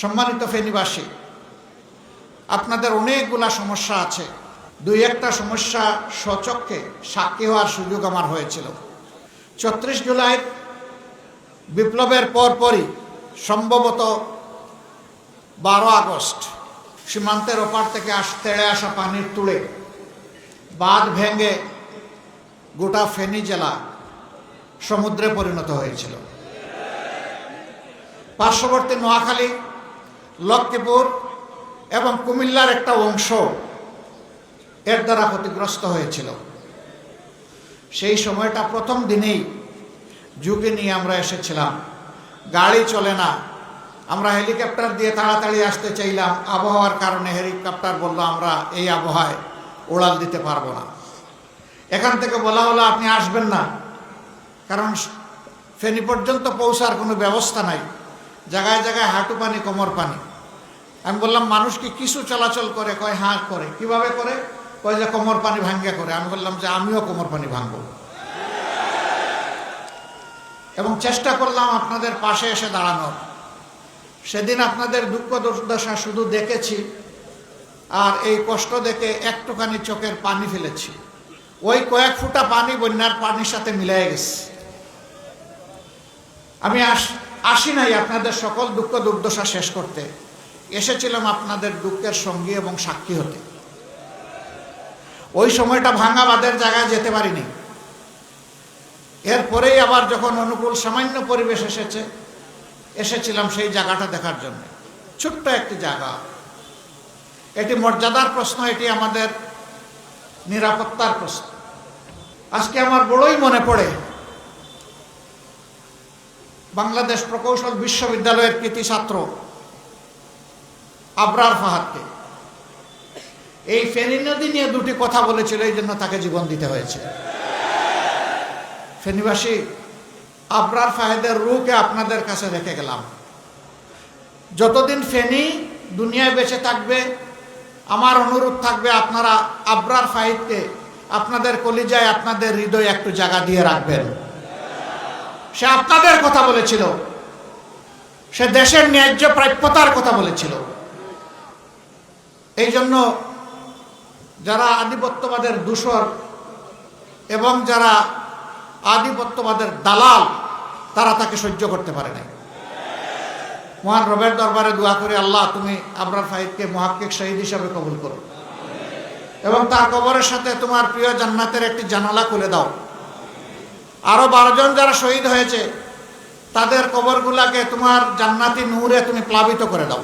সম্মানিত ফেনীবাসী, আপনাদের অনেকগুলা সমস্যা আছে। দুই একটা সমস্যা স্বচক্ষে সাক্ষী হওয়ার সুযোগ আমার হয়েছিল। ৩৪ জুলাই বিপ্লবের পরপরই সম্ভবত ১২ আগস্ট সীমান্তের ওপার থেকে তেড়ে আসা পানির তুলে বাঁধ ভেঙে গোটা ফেনী জেলা সমুদ্রে পরিণত হয়েছিল। পার্শ্ববর্তী নোয়াখালী, লক্ষ্মীপুর এবং কুমিল্লার একটা অংশ এর দ্বারা ক্ষতিগ্রস্ত হয়েছিল। সেই সময়টা প্রথম দিনেই ঝুঁকি নিয়ে আমরা এসেছিলাম। গাড়ি চলে না, আমরা হেলিকপ্টার দিয়ে তাড়াতাড়ি আসতে চাইলাম। আবহাওয়ার কারণে হেলিকপ্টার বলল আমরা এই আবহাওয়ায় উড়াল দিতে পারবো না। এখান থেকে বলা হলো আপনি আসবেন না, কারণ ফেনী পর্যন্ত পৌঁছার কোনো ব্যবস্থা নাই, জায়গায় জায়গায় হাঁটু পানি, কোমর পানি। আমি বললাম মানুষ কি কিছু চলাচল করে? কয় হ্যাঁ করে। কিভাবে করে? কয় যে কোমর পানি ভাঙ্গা করে। আমি বললাম যে আমিও কোমর পানি ভাঙব, এবং চেষ্টা করলাম আপনাদের পাশে এসে দাঁড়ানোর। সেদিন আপনাদের দুঃখ দুর্দশা শুধু দেখেছি, আর এই কষ্ট দেখে একটুখানি চোখের পানি ফেলেছি। ওই কয়েক ফুটা পানি বন্যার পানির সাথে মিলাই গেছে। আমি আসি নাই আপনাদের সকল দুঃখ দুর্দশা শেষ করতে, এসেছিলাম আপনাদের দুঃখের সঙ্গী এবং সাক্ষী হতে। ওই সময়টা ভাঙা বাঁধের জায়গায় যেতে পারিনি। এরপরেই আবার যখন অনুকূল সামান্য পরিবেশ এসেছিলাম সেই জায়গাটা দেখার জন্য। ছোট্ট একটি জায়গা, এটি মর্যাদার প্রশ্ন, এটি আমাদের নিরাপত্তার প্রশ্ন। আজকে আমার বড়ই মনে পড়ে বাংলাদেশ প্রকৌশল বিশ্ববিদ্যালয়ের কৃতি ছাত্র আবরার ফাহাদকে। এই ফেনী নদী নিয়ে দুটি কথা বলেছিল, এই জন্য তাকে জীবন দিতে হয়েছে। ফেনীবাসী, আবরার ফাহাদের রূহকে আপনাদের কাছে রেখে গেলাম। যতদিন ফেনী দুনিয়ায় বেঁচে থাকবে, আমার অনুরোধ থাকবে আপনারা আবরার ফাহিদকে আপনাদের কলিজায়, আপনাদের হৃদয়ে একটু জায়গা দিয়ে রাখবেন। সে আপনাদের কথা বলেছিল, সে দেশের ন্যায্য প্রাপ্যতার কথা বলেছিল। এই জন্য যারা আধিপত্যবাদের দূষর এবং যারা আধিপত্যবাদের দালাল, তারা তাকে সহ্য করতে পারে নাই। মহান রবের দরবারে দোয়া করে, আল্লাহ তুমি আবরার ফাহিদকে মুহাক্কিক শহীদ হিসাবে কবুল করো, এবং তার কবরের সাথে তোমার প্রিয় জান্নাতের একটি জানালা খুলে দাও। আরো 12 জন যারা শহীদ হয়েছে, তাদের কবরগুলাকে তোমার জান্নাতি নূরে তুমি প্লাবিত করে দাও।